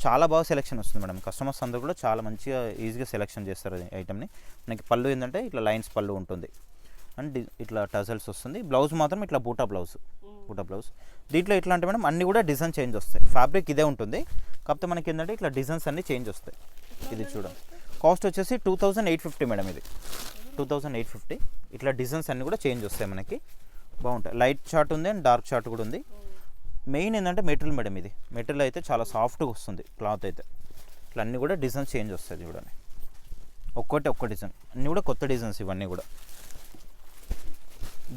చాలా బాగా సెలెక్షన్ వస్తుంది మేడం. కస్టమర్స్ అందరూ కూడా చాలా మంచిగా ఈజీగా సెలెక్షన్ చేస్తారు ఈ ఐటమ్ని. మనకి పళ్ళు ఏంటంటే ఇట్లా లైన్స్ పళ్ళు ఉంటుంది అండ్ ఇట్లా టజల్స్ వస్తుంది. బ్లౌజ్ మాత్రం ఇట్లా బూటా బ్లౌజ్. దీంట్లో ఎట్లా అంటే మేడం అన్నీ కూడా డిజైన్ చేంజ్ వస్తాయి. ఫ్యాబ్రిక్ ఇదే ఉంటుంది, కాకపోతే మనకి ఏంటంటే ఇట్లా డిజైన్స్ అన్నీ చేంజ్ వస్తాయి. ఇది చూడండి, కాస్ట్ వచ్చేసి 2850 మేడం. ఇది 2850. ఇట్లా డిజైన్స్ అన్నీ కూడా చేంజ్ వస్తాయి మనకి, బాగుంటాయి. లైట్ చార్ట్ ఉంది అండ్ డార్క్ చార్ట్ కూడా ఉంది. మెయిన్ ఏంటంటే మెటీరియల్ మేడం, ఇది మెటీరియల్ అయితే చాలా సాఫ్ట్గా వస్తుంది. క్లాత్ అయితే ఇట్లా అన్నీ కూడా డిజైన్స్ చేంజ్ వస్తాయి. చూడండి ఒక్క డిజైన్, అన్నీ కూడా కొత్త డిజైన్స్ ఇవన్నీ కూడా.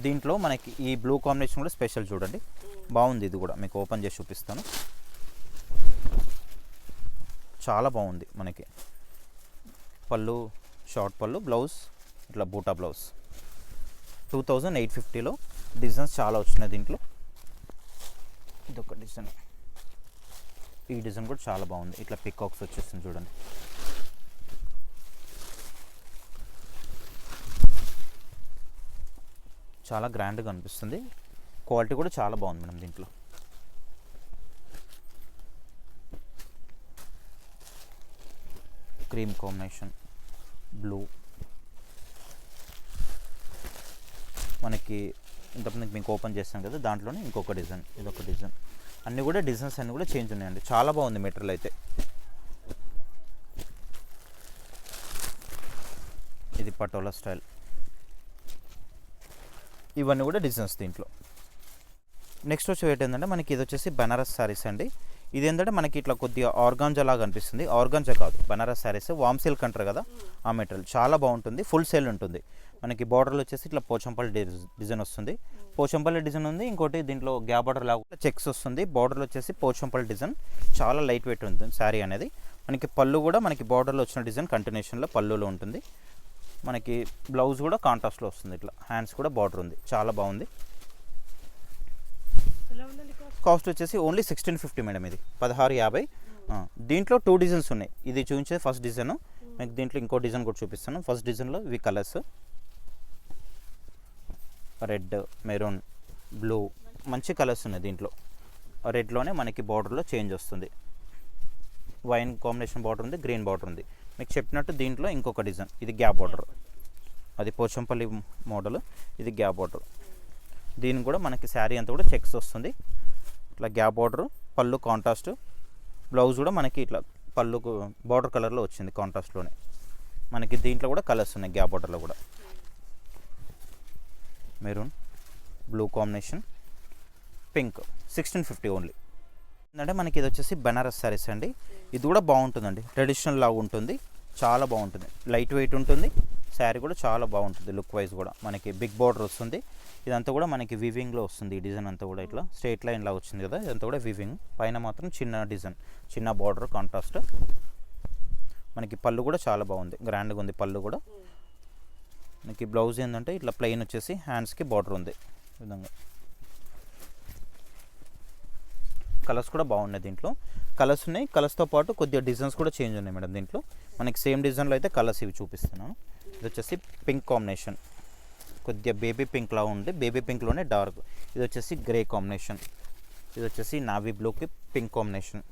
దీంట్లో మనకి ఈ బ్లూ కాంబినేషన్ కూడా స్పెషల్ చూడండి, బాగుంది. ఇది కూడా మీకు ఓపెన్ చేసి చూపిస్తాను. చాలా బాగుంది. మనకి పళ్ళు షార్ట్ పళ్ళు, బ్లౌజ్ ఇట్లా బూటా బ్లౌజ్. 2850లో డిజైన్స్ చాలా వచ్చినాయి దీంట్లో. ఇదొక డిజైన్, ఈ డిజైన్ కూడా చాలా బాగుంది. ఇట్లా పికాక్స్ వచ్చేస్తుంది చూడండి. చాలా గ్రాండ్గా అనిపిస్తుంది. క్వాలిటీ కూడా చాలా బాగుంది మేడం దీంట్లో. Cream combination, blue. మనకి ఇంతకుముందు మీకు ఓపెన్ చేస్తాను కదా, దాంట్లోనే ఇంకొక డిజైన్, ఇదొక డిజైన్. అన్నీ కూడా డిజైన్స్ అన్నీ కూడా చేంజ్ ఉన్నాయండి. చాలా బాగుంది మెటీరియల్ అయితే. ఇది పటోలా స్టైల్. ఇవన్నీ కూడా డిజైన్స్ దీంట్లో. నెక్స్ట్ వచ్చి ఏంటంటే మనకి ఇది వచ్చేసి బనారస్ శారీస్ అండి. ఇది ఏంటంటే మనకి ఇట్లా కొద్దిగా ఆర్గాంజా లాగా అనిపిస్తుంది. ఆర్గాంజా కాదు, బనారస్ శారీస్. వామ్ సిల్క్ అంటారు కదా ఆ మెటీరియల్. చాలా బాగుంటుంది, ఫుల్ సేల్ ఉంటుంది. మనకి బార్డర్లు వచ్చేసి ఇట్లా పోచంపల్లి డిజైన్ వస్తుంది. పోచంపల్లి డిజైన్ ఉంది. ఇంకోటి దీంట్లో గ్యాప్ బార్డర్ లాగా చెక్స్ వస్తుంది. బార్డర్లు వచ్చేసి పోచంపల్లి డిజైన్. చాలా లైట్ వెయిట్ ఉంటుంది శారీ అనేది. మనకి పళ్ళు కూడా మనకి బార్డర్లో వచ్చిన డిజైన్ కంటిన్యూషన్లో పళ్ళులో ఉంటుంది. మనకి బ్లౌజ్ కూడా కాంట్రాస్ట్లో వస్తుంది. ఇట్లా హ్యాండ్స్ కూడా బార్డర్ ఉంది. చాలా బాగుంది. కాస్ట్ వచ్చేసి ఓన్లీ 1650 మేడం. ఇది 1650. దీంట్లో 2 డిజైన్స్ ఉన్నాయి. ఇది చూపించేది ఫస్ట్ డిజైన్. మీకు దీంట్లో ఇంకో డిజైన్ కూడా చూపిస్తాను. ఫస్ట్ డిజైన్లో ఇవి కలర్స్ రెడ్, మెరూన్, బ్లూ, మంచి కలర్స్ ఉన్నాయి దీంట్లో. రెడ్లోనే మనకి బార్డర్లో చేంజ్ వస్తుంది. వైన్ కాంబినేషన్ బార్డర్ ఉంది, గ్రీన్ బార్డర్ ఉంది. మీకు చెప్పినట్టు దీంట్లో ఇంకొక డిజైన్, ఇది గ్యాప్ బార్డర్. అది పోచంపల్లి మోడల్, ఇది గ్యాప్ బార్డర్. దీనికి కూడా మనకి శారీ అంతా కూడా చెక్స్ వస్తుంది. ఇట్లా గ్యాప్ బార్డర్, పళ్ళు కాంట్రాస్ట్, బ్లౌజ్ కూడా మనకి ఇట్లా పళ్ళుకు బార్డర్ కలర్లో వచ్చింది కాంట్రాస్ట్లోనే. మనకి దీంట్లో కూడా కలర్స్ ఉన్నాయి గ్యాప్ బార్డర్లో కూడా. Maroon, blue combination, pink. 1650 only. అంటే మనకి ఇది వచ్చేసి బనారస్ శారీస్ అండి. ఇది కూడా బాగుంటుందండి, ట్రెడిషనల్ లాగా ఉంటుంది. చాలా బాగుంటుంది, లైట్ వెయిట్ ఉంటుంది. శారీ కూడా చాలా బాగుంటుంది లుక్ వైజ్ కూడా. మనకి బిగ్ బార్డర్ వస్తుంది. ఇదంతా కూడా మనకి వివింగ్లో వస్తుంది. ఈ డిజైన్ అంతా కూడా ఇట్లా స్ట్రైట్ లైన్లా వచ్చింది కదా, ఇదంతా కూడా వివింగ్. పైన మాత్రం చిన్న డిజైన్, చిన్న బార్డర్ కాంట్రాస్ట్. మనకి పళ్ళు కూడా చాలా బాగుంది, గ్రాండ్గా ఉంది పళ్ళు కూడా. మనకి బ్లౌజ్ ఏంటంటే ఇట్లా ప్లెయిన్ వచ్చేసి హ్యాండ్స్కి బార్డర్ ఉంది ఈ విధంగా. కలర్స్ కూడా బాగున్నాయి దీంట్లో. కలర్స్ ఉన్నాయి, కలర్స్తో పాటు కొద్దిగా డిజైన్స్ కూడా చేంజ్ ఉన్నాయి మేడం దీంట్లో. మనకి సేమ్ డిజైన్లో అయితే కలర్స్ ఇవి చూపిస్తున్నాను. ఇది వచ్చేసి పింక్ కాంబినేషన్, కొద్దిగా బేబీ పింక్ లా ఉంది. బేబీ పింక్లోనే డార్క్. ఇది వచ్చేసి గ్రే కాంబినేషన్. ఇది వచ్చేసి నావీ బ్లూకి పింక్ కాంబినేషన్.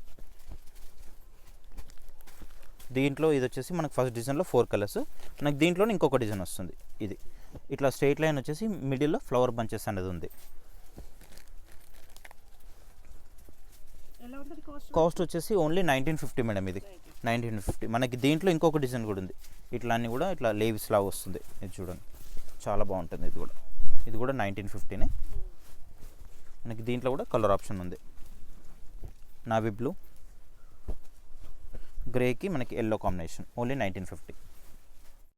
దీంట్లో ఇది వచ్చేసి మనకు ఫస్ట్ డిజైన్లో 4 కలర్స్. మనకి దీంట్లోనే ఇంకొక డిజైన్ వస్తుంది. ఇది ఇట్లా స్ట్రైట్ లైన్ వచ్చేసి మిడిల్లో ఫ్లవర్ బంచెస్ అనేది ఉంది. కాస్ట్ వచ్చేసి ఓన్లీ 1950 మేడం. ఇది 1950. మనకి దీంట్లో ఇంకొక డిజైన్ కూడా ఉంది. ఇట్లా అన్నీ కూడా ఇట్లా లేవిస్ లాగా వస్తుంది. ఇది చూడండి, చాలా బాగుంటుంది. ఇది కూడా 1950నే. మనకి దీంట్లో కూడా కలర్ ఆప్షన్ ఉంది. నావీ బ్లూ, గ్రేకి మనకి ఎల్లో కాంబినేషన్. ఓన్లీ 1950.